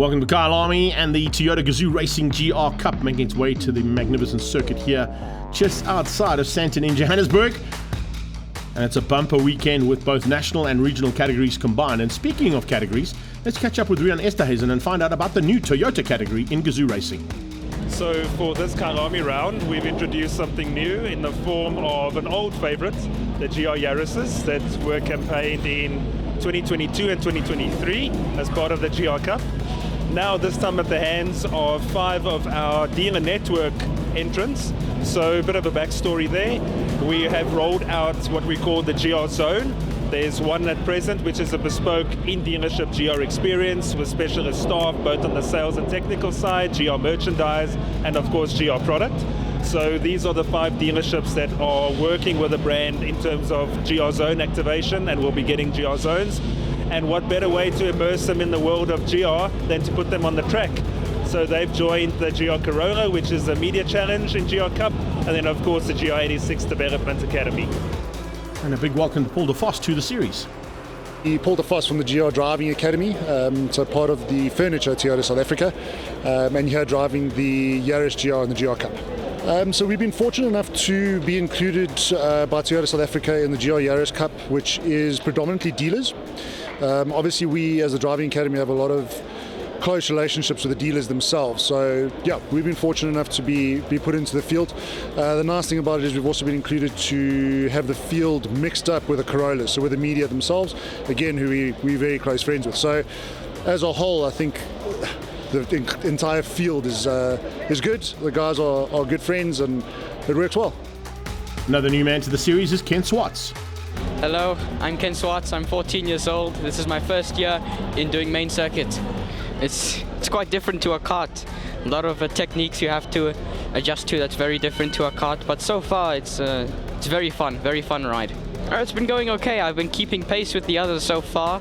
Welcome to Kyle Army and the Toyota Gazoo Racing GR Cup making its way to the magnificent circuit here just outside of Sandton in Johannesburg. And it's a bumper weekend with both national and regional categories combined. And speaking of categories, let's catch up with Rian Esterhuizen and find out about the new Toyota category in Gazoo Racing. So for this Kyle Army round, we've introduced something new in the form of an old favorite, the GR Yaris's, that were campaigned in 2022 and 2023 as part of the GR Cup. Now this time at the hands of 5 of our dealer network entrants. So a bit of a backstory there. We have rolled out what we call the GR Zone. There's one at present which is a bespoke in-dealership GR experience with specialist staff both on the sales and technical side, GR merchandise and of course GR product. So these are the 5 dealerships that are working with the brand in terms of GR Zone activation and will be getting GR Zones. And what better way to immerse them in the world of GR than to put them on the track. So they've joined the GR Corolla, which is a media challenge in GR Cup, and then of course the GR 86 Development Academy. And a big welcome to Paul de Vos to the series. Paul de Vos from the GR Driving Academy, so part of the Furniture Toyota South Africa, and here driving the Yaris GR and the GR Cup. So we've been fortunate enough to be included by Toyota South Africa in the GR Yaris Cup, which is predominantly dealers. Obviously we as the Driving Academy have a lot of close relationships with the dealers themselves, so yeah, we've been fortunate enough to be put into the field. The nice thing about it is we've also been included to have the field mixed up with the Corollas, so with the media themselves, again, who we're very close friends with. So as a whole, I think the entire field is good. The guys are good friends and it works well. Another new man to the series is Ken Swartz. Hello, I'm Ken Swartz, I'm 14 years old. This is my first year in doing main circuit. It's quite different to a kart. A lot of techniques you have to adjust to that's very different to a kart, but so far it's very fun ride. It's been going okay, I've been keeping pace with the others so far.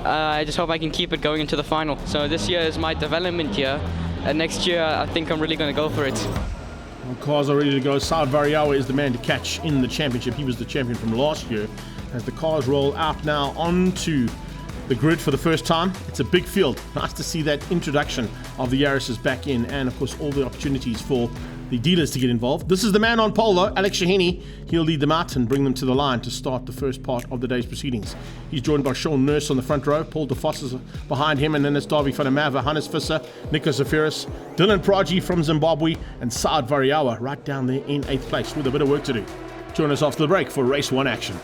I just hope I can keep it going into the final. So this year is my development year, and next year I think I'm really going to go for it. Well, cars are ready to go. Saad Variawa is the man to catch in the championship. He was the champion from last year. As the cars roll out now onto the grid for the first time, it's a big field. Nice to see that introduction of the Yaris's back in, and of course all the opportunities for the dealers to get involved. This is the man on pole though, Alex Shahini. He'll lead them out and bring them to the line to start the first part of the day's proceedings. He's joined by Sean Nurse on the front row, Paul de Vos is behind him, and then it's Davy van der Merwe, Hannes Visser, Nico Zafiris, Dylan Praji from Zimbabwe, and Saad Variawa right down there in 8th place with a bit of work to do. Join us after the break for Race 1 action.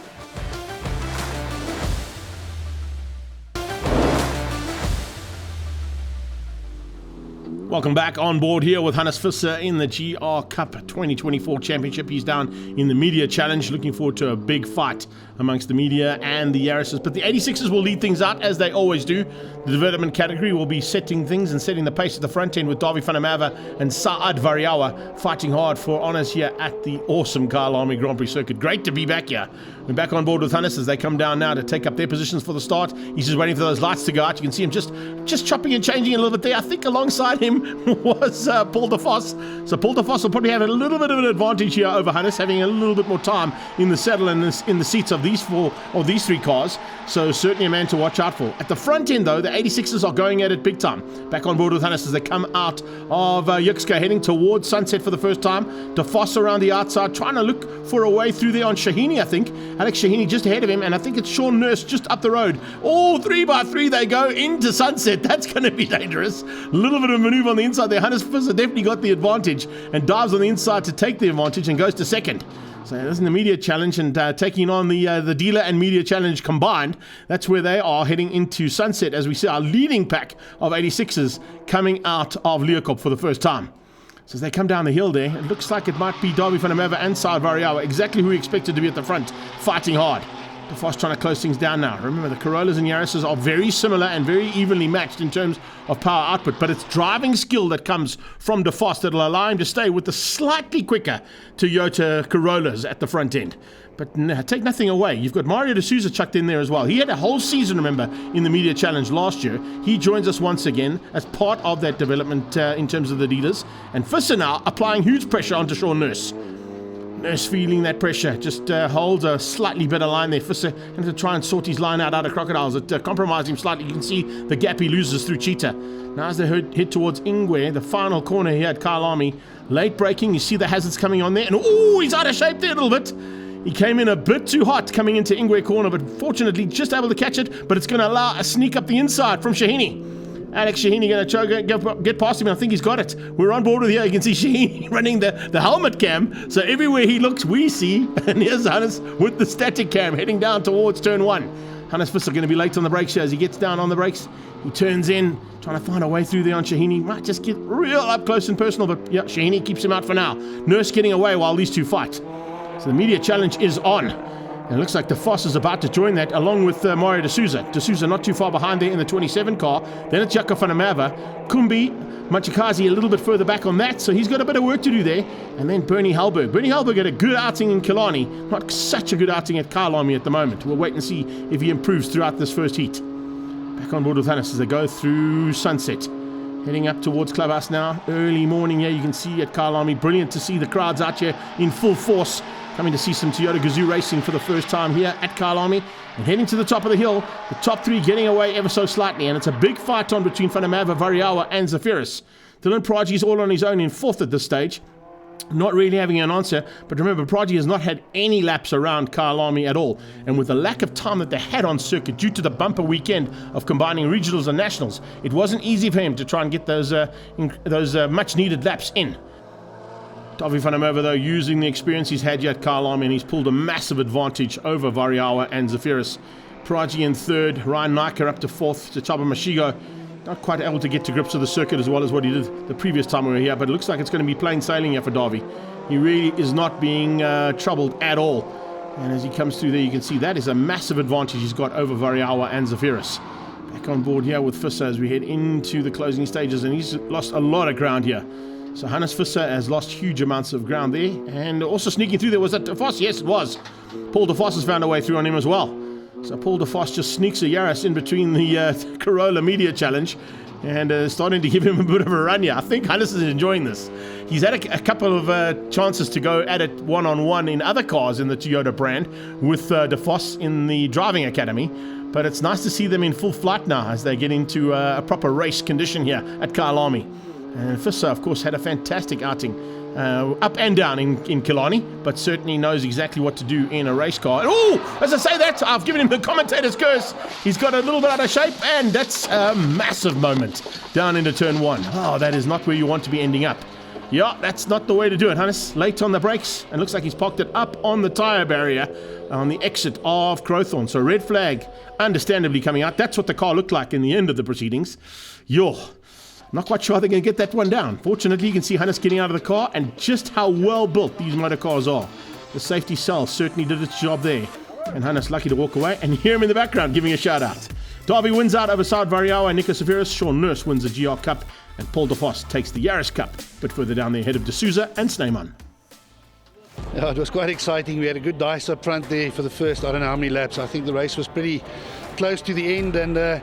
Welcome back on board here with Hannes Visser in the GR Cup 2024 Championship. He's down in the media challenge, looking forward to a big fight amongst the media and the Yaris's. But the 86s will lead things out as they always do. The development category will be setting things and setting the pace at the front end with Davy van der Merwe and Saad Variawa fighting hard for honours here at the awesome Kyle Army Grand Prix circuit. Great to be back here. We're back on board with Hannes as they come down now to take up their positions for the start. He's just waiting for those lights to go out. You can see him just chopping and changing a little bit there. I think alongside him was Paul de Vos. So Paul de Vos will probably have a little bit of an advantage here over Hannes, having a little bit more time in the saddle and in the seats of these 3 cars. So certainly a man to watch out for. At the front end though, the 86s are going at it big time. Back on board with Hannes as they come out of Yukska, heading towards Sunset for the first time. De Vos around the outside, trying to look for a way through there on Shahini, I think. Alex Shahini just ahead of him, and I think it's Sean Nurse just up the road. All 3x3 they go into Sunset. That's going to be dangerous. A little bit of a maneuver on the inside there. Hannes Visser definitely got the advantage and dives on the inside to take the advantage and goes to second. So this is the media challenge and taking on the dealer and media challenge combined. That's where they are heading into Sunset as we see our leading pack of 86s coming out of Leeuwkop for the first time. So as they come down the hill there, it looks like it might be Davy van der Merwe and Saad Variawa, exactly who we expected to be at the front, fighting hard. De Vos trying to close things down now. Remember, the Corollas and Yaris's are very similar and very evenly matched in terms of power output, but it's driving skill that comes from De Vos that'll allow him to stay with the slightly quicker Toyota Corollas at the front end. But take nothing away. You've got Mario de Souza chucked in there as well. He had a whole season, remember, in the media challenge last year. He joins us once again as part of that development in terms of the dealers. And Visser now applying huge pressure onto Sean Nurse. Nurse feeling that pressure, just holds a slightly better line there. Visser going to try and sort his line out of Crocodiles. It compromised him slightly. You can see the gap he loses through Cheetah. Now as they head towards Ingwe, the final corner here at Kyle Army. Late braking, you see the hazards coming on there. And he's out of shape there a little bit. He came in a bit too hot coming into Ingwe corner, but fortunately just able to catch it. But it's going to allow a sneak up the inside from Shahini. Alex Shahini going to get past him. I think he's got it. We're on board with here. You can see Shahini running the helmet cam. So everywhere he looks, we see. And here's Hannes with the static cam heading down towards turn 1. Hannes Visser going to be late on the brakes here as he gets down on the brakes. He turns in, trying to find a way through there on Shahini. Might just get real up close and personal, but yeah, Shahini keeps him out for now. Nurse getting away while these two fight. So the media challenge is on. And it looks like DeVos is about to join that along with Mario D'Souza. D'Souza not too far behind there in the 27 car. Then it's Jaco van der Merwe. Kumbi, Machikazi a little bit further back on that. So he's got a bit of work to do there. And then Bernie Hallberg. Bernie Hallberg had a good outing in Killarney. Not such a good outing at Kyle Army at the moment. We'll wait and see if he improves throughout this first heat. Back on board with Hannes as they go through Sunset. Heading up towards Clubhouse now. Early morning here. You can see at Kyle Army. Brilliant to see the crowds out here in full force. Coming to see some Toyota Gazoo racing for the first time here at Kyle Army. And heading to the top of the hill, the top 3 getting away ever so slightly. And it's a big fight on between Van der Merwe, Variawa and Zephyrus. Dylan Prodigy is all on his own in 4th at this stage. Not really having an answer. But remember, Prodigy has not had any laps around Kyle Army at all. And with the lack of time that they had on circuit due to the bumper weekend of combining regionals and nationals, it wasn't easy for him to try and get those much needed laps in. Dawie van der Merwe, though, using the experience he's had here at Kyle Army, and he's pulled a massive advantage over Variawa and Zephyrus. Prodigy in 3rd, Ryan Nyker up to 4th, Chachaba Mashigo not quite able to get to grips with the circuit as well as what he did the previous time we were here, but it looks like it's going to be plain sailing here for Dawie. He really is not being troubled at all. And as he comes through there, you can see that is a massive advantage he's got over Variawa and Zephyrus. Back on board here with Visser as we head into the closing stages, and he's lost a lot of ground here. So Hannes Visser has lost huge amounts of ground there. And also sneaking through there was that DeVos. Yes, it was. Paul DeVos has found a way through on him as well. So Paul DeVos just sneaks a Yaris in between the Corolla Media Challenge and starting to give him a bit of a run here. I think Hannes is enjoying this. He's had a couple of chances to go at it one-on-one in other cars in the Toyota brand with DeVos in the driving academy. But it's nice to see them in full flight now as they get into a proper race condition here at Kyle Army. And Visser, of course, had a fantastic outing up and down in Killarney, but certainly knows exactly what to do in a race car. And as I say that, I've given him the commentator's curse. He's got a little bit out of shape, and that's a massive moment down into turn 1. Oh, that is not where you want to be ending up. Yeah, that's not the way to do it, Hannes. Late on the brakes, and looks like he's parked it up on the tyre barrier on the exit of Crowthorne. So red flag, understandably coming out. That's what the car looked like in the end of the proceedings. Not quite sure they're going to get that one down. Fortunately, you can see Hannes getting out of the car and just how well built these motor cars are. The safety cell certainly did its job there. And Hannes lucky to walk away and hear him in the background giving a shout out. Dawie wins out over Saad Variawa and Nico Zephyrus. Sean Nurse wins the GR Cup and Paul DeVos takes the Yaris Cup. But further down there ahead of D'Souza and Snyman. Yeah, it was quite exciting. We had a good dice up front there for the first, I don't know how many laps. I think the race was pretty close to the end, and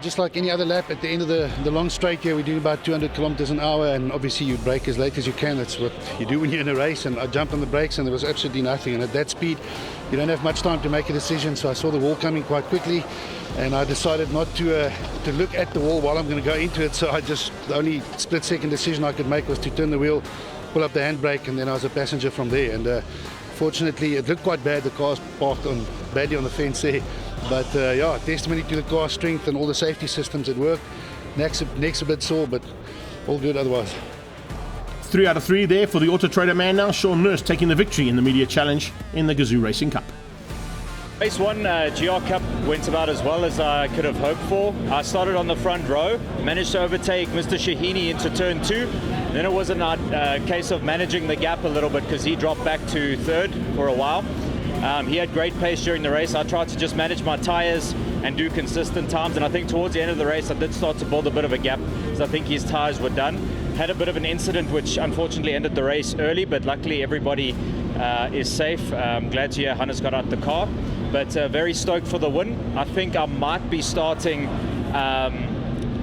just like any other lap, at the end of the long straight here, we're doing about 200 kilometers an hour, and obviously you brake as late as you can. That's what you do when you're in a race, and I jumped on the brakes and there was absolutely nothing, and at that speed you don't have much time to make a decision. So I saw the wall coming quite quickly, and I decided not to look at the wall while I'm going to go into it. So the only split-second decision I could make was to turn the wheel, pull up the handbrake, and then I was a passenger from there. And fortunately, it looked quite bad. The car's parked badly on the fence there. But testimony to the car's strength and all the safety systems. It worked. Neck's a bit sore, but all good otherwise. 3 out of 3 there for the Auto Trader man now. Sean Nurse taking the victory in the media challenge in the Gazoo Racing Cup. Race 1 GR Cup went about as well as I could have hoped for. I started on the front row, managed to overtake Mr. Shahini into turn 2. Then it was a case of managing the gap a little bit because he dropped back to 3rd for a while. He had great pace during the race. I tried to just manage my tyres and do consistent times, and I think towards the end of the race I did start to build a bit of a gap, so I think his tyres were done. Had a bit of an incident which unfortunately ended the race early, but luckily everybody is safe. I'm glad to hear Hannes got out the car, but very stoked for the win. I think I might be starting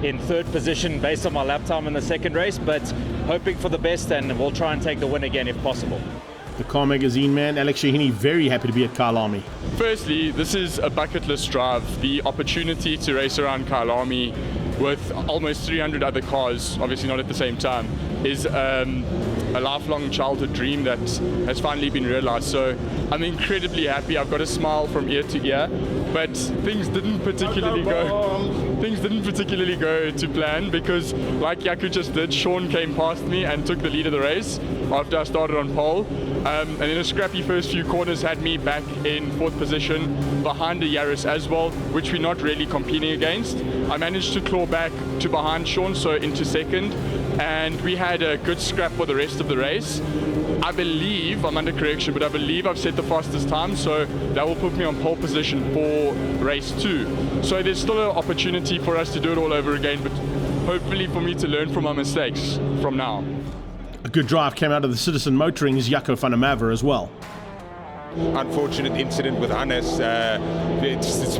in 3rd position based on my lap time in the second race, but hoping for the best, and we'll try and take the win again if possible. The Car Magazine man, Alex Shahini, very happy to be at Kyalami. Firstly, this is a bucket list drive. The opportunity to race around Kyalami with almost 300 other cars, obviously not at the same time, is a lifelong childhood dream that has finally been realized. So I'm incredibly happy. I've got a smile from ear to ear, but things didn't particularly go to plan, because like Yaku just did, Sean came past me and took the lead of the race after I started on pole. And then a scrappy first few corners had me back in 4th position behind the Yaris as well, which we're not really competing against. I managed to claw back to behind Sean, so into 2nd, and we had a good scrap for the rest of the race. I believe, I'm under correction, but I believe I've set the fastest time, so that will put me on pole position for race 2. So there's still an opportunity for us to do it all over again, but hopefully for me to learn from my mistakes from now. A good drive came out of the Citizen Motoring's Jaco van der Merwe as well. Unfortunate incident with Hannes. It's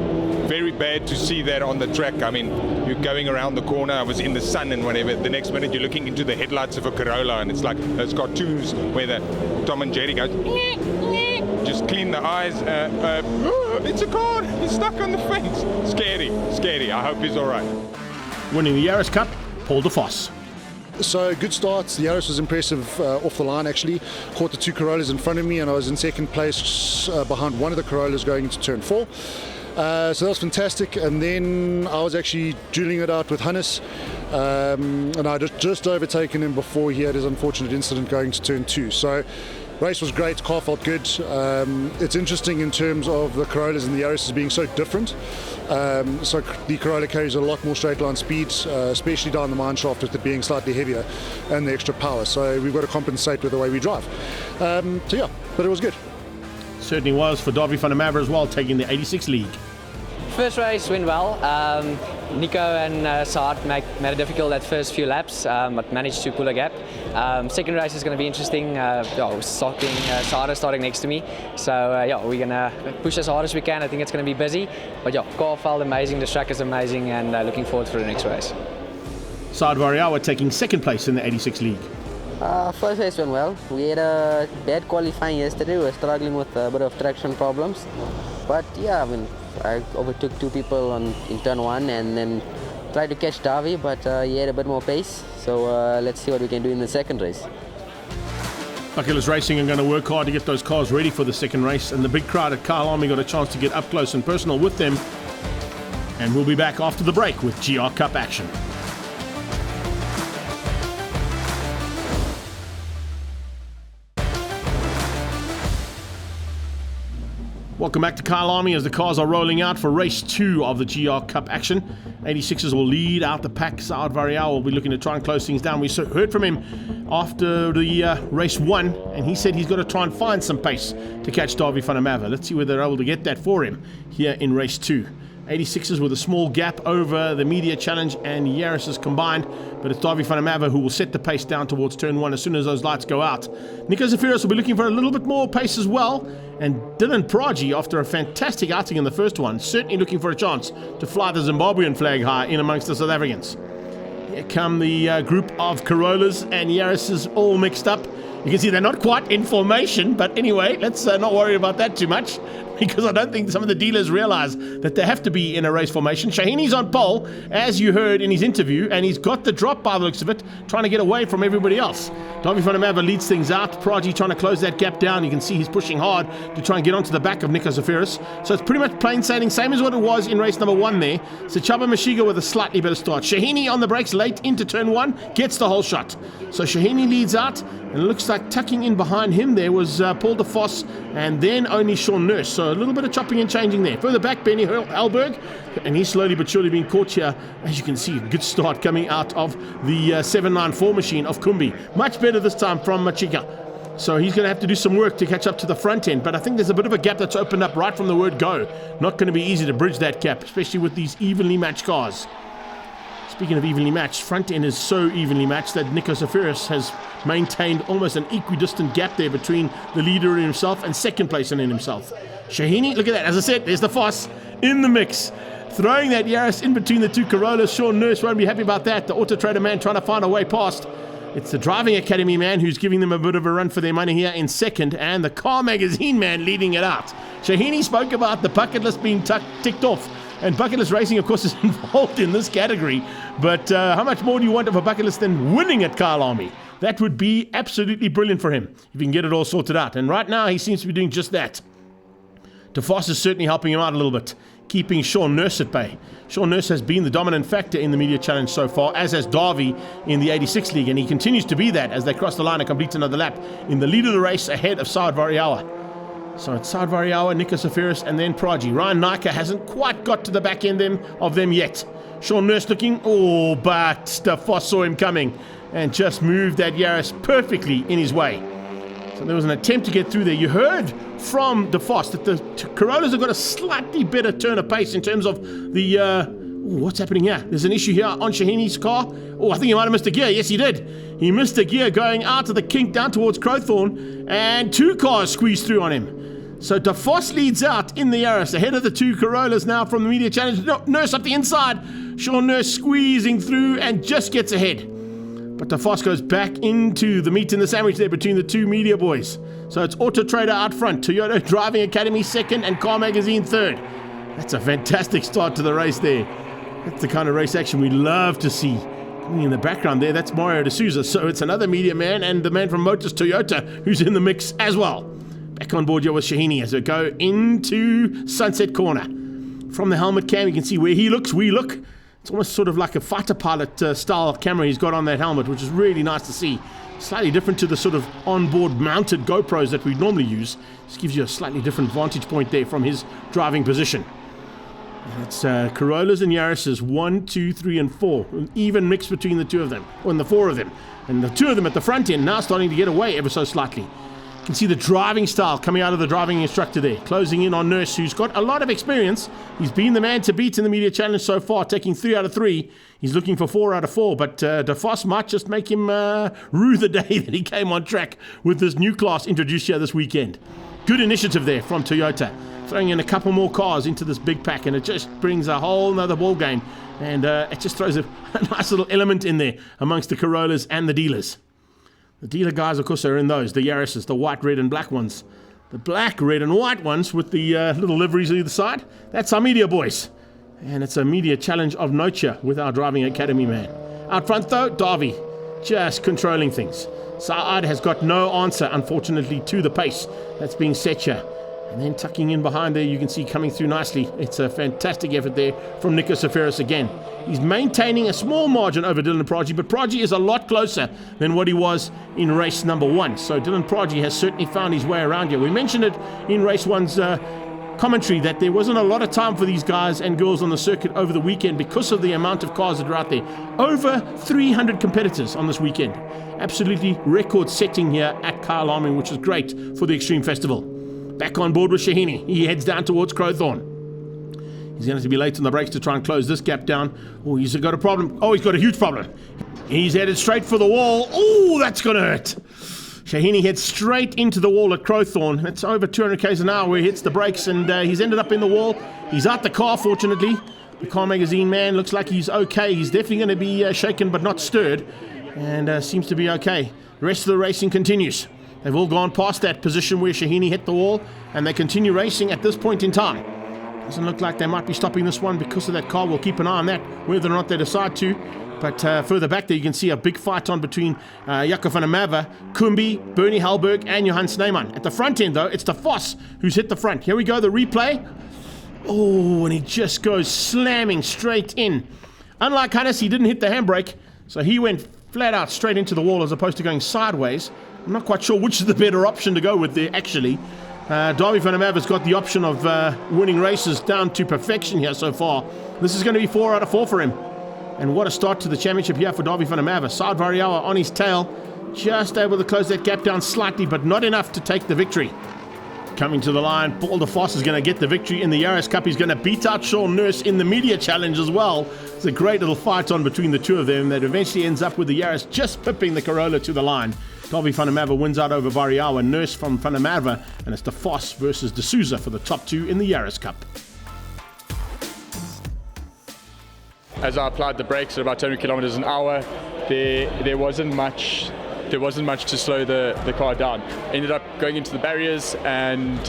very bad to see that on the track. I mean, you're going around the corner, I was in the sun and whatever. The next minute you're looking into the headlights of a Corolla, and it's like those cartoons where the Tom and Jerry goes, just clean the eyes. It's a car, he's stuck on the fence. Scary. I hope he's all right. Winning the Yaris Cup, Paul de Vos. So good starts. The Yaris was impressive off the line actually. Caught the 2 Corollas in front of me, and I was in 2nd place behind one of the Corollas going into turn 4. So that was fantastic. And then I was actually dueling it out with Hannes, and I just overtaken him before he had his unfortunate incident going to turn 2. So race was great, car felt good. It's interesting in terms of the Corollas and the Yaris being so different. So the Corolla carries a lot more straight line speed, especially down the mine shaft with it being slightly heavier and the extra power. So we've got to compensate with the way we drive. So yeah, but it was good. Certainly was for Davy van der Merwe as well, taking the 86 league. First race went well. Nico and Saad made it difficult that first few laps, but managed to pull a gap. Second race is going to be interesting. Saad is starting next to me, so we're going to push as hard as we can. I think it's going to be busy, but car felt amazing, the track is amazing, and looking forward for the next race. Saad Variawa taking 2nd place in the 86 league. First race went well. We had a bad qualifying yesterday. We were struggling with a bit of traction problems, but yeah, I mean, I overtook 2 people in turn 1 and then tried to catch Davy, but he had a bit more pace. So let's see what we can do in the 2nd race. Bucket Racing are going to work hard to get those cars ready for the 2nd race, and the big crowd at Kyalami got a chance to get up close and personal with them. And we'll be back after the break with GR Cup action. Welcome back to Kyalami as the cars are rolling out for race 2 of the GR Cup action. 86ers will lead out the pack. Saad Varial will be looking to try and close things down. We heard from him after the race 1, and he said he's got to try and find some pace to catch Davy van der Merwe. Let's see whether they're able to get that for him here in race 2. 86ers with a small gap over the Media Challenge and Yaris's combined, but it's Davy van der Merwe who will set the pace down towards turn 1 as soon as those lights go out. Nico Zafiris will be looking for a little bit more pace as well, and Dylan Praji, after a fantastic outing in the first one, certainly looking for a chance to fly the Zimbabwean flag high in amongst the South Africans. Here come the group of Corollas and Yaris's all mixed up. You can see they're not quite in formation, but anyway, let's not worry about that too much, because I don't think some of the dealers realize that they have to be in a race formation. Shahini's on pole, as you heard in his interview, and he's got the drop by the looks of it, trying to get away from everybody else. Davy van der Merwe leads things out. Praji trying to close that gap down. You can see he's pushing hard to try and get onto the back of Nico Zafiris. So it's pretty much plain sailing, same as what it was in race number 1 there. Sichaba Mashiga with a slightly better start. Shahini on the brakes late into turn 1, gets the whole shot. So Shahini leads out, and it looks like tucking in behind him there was Paul de Vos, and then only Sean Nurse. So a little bit of chopping and changing there. Further back, Benny Helberg, and he's slowly but surely being caught here. As you can see, a good start coming out of the 794 machine of Kumbi. Much better this time from Machika. So he's going to have to do some work to catch up to the front end. But I think there's a bit of a gap that's opened up right from the word go. Not going to be easy to bridge that gap, especially with these evenly matched cars. Speaking of evenly matched, front end is so evenly matched that Nico Zafiris has maintained almost an equidistant gap there between the leader in himself and second place in himself. Shahini, look at that. As I said, there's the Foss in the mix. Throwing that Yaris in between the 2 Corollas. Sean Nurse won't be happy about that. The Auto Trader man trying to find a way past. It's the Driving Academy man who's giving them a bit of a run for their money here in second, and the Car Magazine man leading it out. Shahini spoke about the bucket list being ticked off, and bucket list racing, of course, is involved in this category. But how much more do you want of a bucket list than winning at Kyle Army? That would be absolutely brilliant for him if he can get it all sorted out. And right now, he seems to be doing just that. DeVos is certainly helping him out a little bit, keeping Sean Nurse at bay. Sean Nurse has been the dominant factor in the media challenge so far, as has Darby in the 86 League, and he continues to be that as they cross the line and complete another lap in the lead of the race ahead of Saad Variawa. So it's Saad Variawa, Nico Safiris, and then Praji. Ryan Nika hasn't quite got to the back end of them yet. Sean Nurse looking, but DeVos saw him coming and just moved that Yaris perfectly in his way. So there was an attempt to get through there. You heard from DeVos that the Corollas have got a slightly better turn of pace in terms of the... what's happening here? There's an issue here on Shahini's car. I think he might have missed a gear. Yes, he did. He missed a gear going out of the kink down towards Crowthorne, and 2 cars squeezed through on him. So DeVos leads out in the Yaris, ahead of the 2 Corollas now from the media challenge. No, Nurse up the inside. Sean Nurse squeezing through and just gets ahead. But DeVos goes back into the meat in the sandwich there between the 2 media boys. So it's Auto Trader out front, Toyota Driving Academy second, and Car Magazine third. That's a fantastic start to the race there. That's the kind of race action we love to see. Coming in the background there, that's Mario D'Souza. So it's another media man and the man from Motors Toyota who's in the mix as well. Back on board here with Shahini as we go into Sunset Corner. From the helmet cam, you can see where he looks, we look. It's almost sort of like a fighter pilot style camera he's got on that helmet, which is really nice to see. Slightly different to the sort of onboard mounted GoPros that we normally use. This gives you a slightly different vantage point there from his driving position. It's Corollas and Yaris's 1, 2, 3, and 4. An even mix between the 2 of them, or the 4 of them. And the 2 of them at the front end now starting to get away ever so slightly. You can see the driving style coming out of the driving instructor there, closing in on Nurse, who's got a lot of experience. He's been the man to beat in the media challenge so far, taking 3 out of 3. He's looking for 4 out of 4, but DeVos might just make him rue the day that he came on track with this new class introduced here this weekend. Good initiative there from Toyota, throwing in a couple more cars into this big pack, and it just brings a whole nother ball game, and it just throws a nice little element in there amongst the Corollas and the dealers. The dealer guys, of course, are in those, the Yaris's, the white, red, and black ones. The black, red, and white ones with the little liveries on either side, that's our media boys. And it's a media challenge of note here with our Driving Academy man. Out front, though, Darby, just controlling things. Saad has got no answer, unfortunately, to the pace that's being set here. And then tucking in behind there, you can see coming through nicely. It's a fantastic effort there from Nico Safiris again. He's maintaining a small margin over Dylan Praji, but Praji is a lot closer than what he was in race number 1. So Dylan Praji has certainly found his way around here. We mentioned it in race 1's commentary that there wasn't a lot of time for these guys and girls on the circuit over the weekend because of the amount of cars that are out there. Over 300 competitors on this weekend. Absolutely record setting here at Kyle Army, which is great for the Extreme Festival. Back on board with Shahini. He heads down towards Crowthorne. He's going to have to be late on the brakes to try and close this gap down. He's got a problem. He's got a huge problem. He's headed straight for the wall. That's going to hurt. Shahini heads straight into the wall at Crowthorne. It's over 200 k's an hour where he hits the brakes, and he's ended up in the wall. He's out the car, fortunately. The Car Magazine man looks like he's okay. He's definitely going to be shaken but not stirred, and seems to be okay. The rest of the racing continues. They've all gone past that position where Shahini hit the wall, and they continue racing at this point in time. Doesn't look like they might be stopping this one because of that car. We'll keep an eye on that, whether or not they decide to. But further back there, you can see a big fight on between Jaco van der Merwe, Kumbi, Bernie Hallberg, and Johan Snyman. At the front end, though, it's DeVos who's hit the front. Here we go, the replay. And he just goes slamming straight in. Unlike Hannes, he didn't hit the handbrake, so he went flat out straight into the wall as opposed to going sideways. I'm not quite sure which is the better option to go with there, actually. Darby van der Merwe has got the option of winning races down to perfection here so far. This is going to be 4 out of 4 for him. And what a start to the championship here for Darby van der Merwe. Saad Variawa on his tail, just able to close that gap down slightly, but not enough to take the victory. Coming to the line, Paul DeVos is going to get the victory in the Yaris Cup. He's going to beat out Sean Nurse in the media challenge as well. It's a great little fight on between the 2 of them that eventually ends up with the Yaris just pipping the Corolla to the line. Darby van der Merwe wins out over Variawa, Nurse from van der Merwe, and it's DeVos versus D'Souza for the top 2 in the Yaris Cup. as I applied the brakes at about 200 kilometers an hour, there wasn't much to slow the car down. Ended up going into the barriers and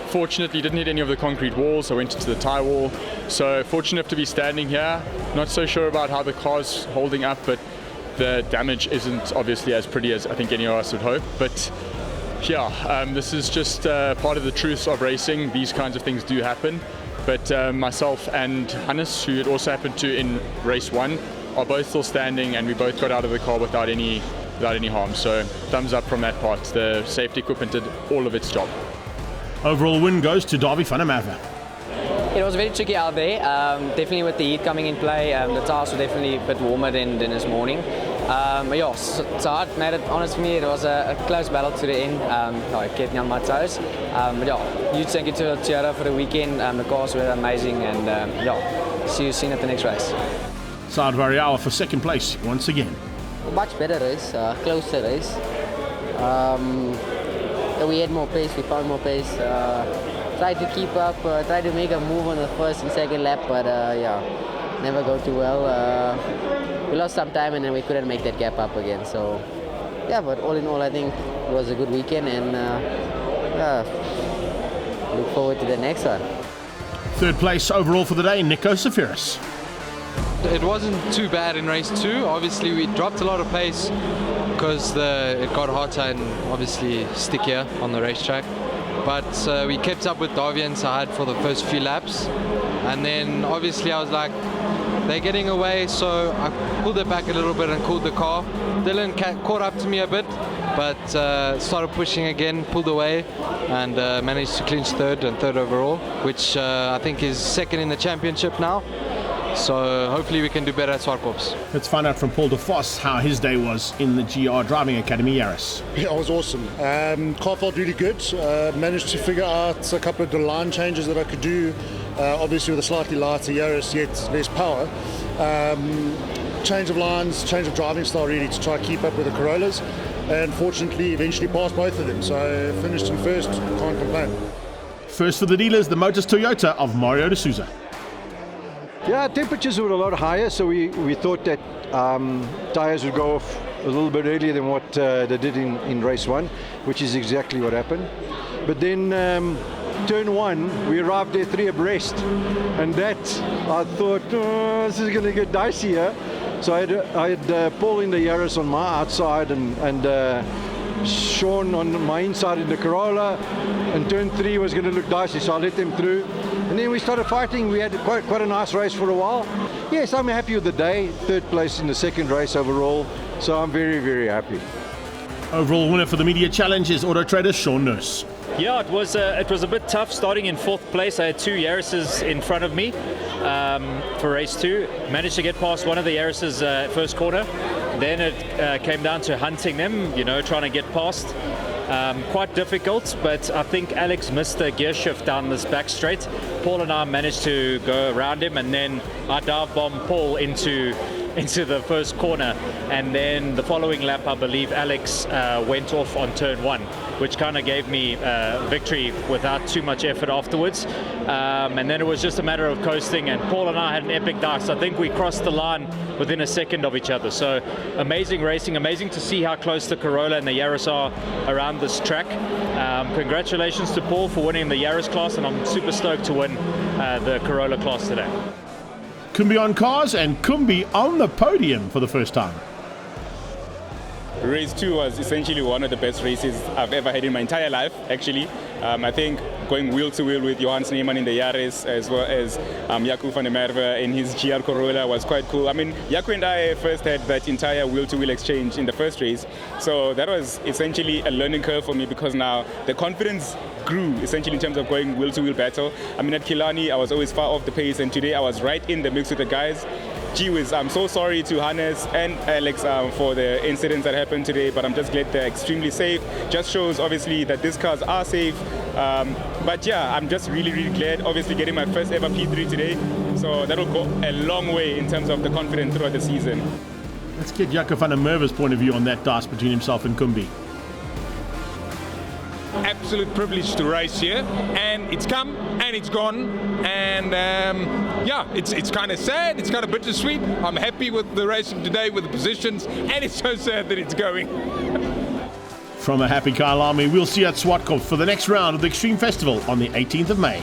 fortunately didn't hit any of the concrete walls. I went into the tie wall. So fortunate enough to be standing here. Not so sure about how the car's holding up, but the damage isn't obviously as pretty as I think any of us would hope. But yeah, this is just part of the truth of racing. These kinds of things do happen. But myself and Hannes, who it also happened to in race 1, are both still standing, and we both got out of the car without any harm. So thumbs up from that part. The safety equipment did all of its job. Overall win goes to Davy van der Merwe. It was very tricky out there, definitely with the heat coming in play. The tires were definitely a bit warmer than this morning. But yeah, Saad made it honest for me. It was a close battle to the end. It kept me on my toes. But yeah, huge thank you to Toyota for the weekend. The cars were amazing, and yeah, see you soon at the next race. Saad Variawa for second place once again. Much better race, closer race. We had more pace, we found more pace. Tried to keep up, tried to make a move on the first and second lap, but yeah, never go too well. We lost some time and then we couldn't make that gap up again. So yeah, but all in all, I think it was a good weekend, and look forward to the next one. Third place overall for the day, Nico Safiris. It wasn't too bad in race 2. Obviously we dropped a lot of pace because it got hotter and obviously stickier on the racetrack. But we kept up with Davy and Saad for the first few laps. And then obviously I was like, they're getting away, so I pulled it back a little bit and cooled the car. Dylan caught up to me a bit, but started pushing again, pulled away, and managed to clinch third overall, which I think is second in the championship now. So hopefully we can do better at Swartkops. Let's find out from Paul de Vos how his day was in the GR Driving Academy Yaris. Yeah, it was awesome. Car felt really good. Managed to figure out a couple of the line changes that I could do. Obviously with a slightly lighter Yaris, yet less power. Change of lines, change of driving style really to try to keep up with the Corollas. And fortunately eventually passed both of them. So finished in first, can't complain. First for the dealers, the Motors Toyota of Mario de Souza. Yeah, temperatures were a lot higher, so we thought that tyres would go off a little bit earlier than what they did in race 1, which is exactly what happened. But then turn 1, we arrived there 3 abreast, and that I thought, this is going to get dicey here. So I had Paul in the Yaris on my outside and Sean on my inside in the Corolla, and turn 3 was going to look dicey, so I let them through. And then we started fighting. We had quite a nice race for a while. Yes, I'm happy with the day. Third place in the second race overall, so I'm very, very happy. Overall winner for the Media Challenge is Auto Trader Sean Nurse. Yeah, it was a bit tough starting in 4th place. I had 2 Yarises in front of me for race 2. Managed to get past one of the Yarises first corner. Then it came down to hunting them, trying to get past. Quite difficult, but I think Alex missed a gear shift down this back straight. Paul and I managed to go around him, and then I dive bombed Paul into the first corner, and then the following lap I believe Alex went off on turn 1, which kind of gave me victory without too much effort afterwards, and then it was just a matter of coasting, and Paul and I had an epic dive. I think we crossed the line within a second of each other. So amazing racing, amazing to see how close the Corolla and the Yaris are around this track. Congratulations to Paul for winning the Yaris class, and I'm super stoked to win the Corolla class today. Kumbi on cars and Kumbi on the podium for the first time. Race 2 was essentially one of the best races I've ever had in my entire life, actually. I think going wheel to wheel with Johan Sneeman in the Yaris, as well as Jaco van der Merwe in his GR Corolla, was quite cool. I mean, Jaco and I first had that entire wheel to wheel exchange in the first race, so that was essentially a learning curve for me, because now the confidence grew essentially in terms of going wheel to wheel battle. I mean, at Killarney I was always far off the pace, and today I was right in the mix with the guys. Gee whiz, I'm so sorry to Hannes and Alex for the incidents that happened today, but I'm just glad they're extremely safe. Just shows obviously that these cars are safe. But yeah, I'm just really, really glad, obviously getting my first ever P3 today. So that'll go a long way in terms of the confidence throughout the season. Let's get Jaco van der Merwe's point of view on that dice between himself and Kumbi. absolute privilege to race here, and it's come and it's gone, and yeah, it's kind of sad, it's kind of bittersweet. I'm happy with the racing today, with the positions, and it's so sad that it's going. From a happy Kyalami, we'll see you at Swartkop for the next round of the Extreme Festival on the 18th of May.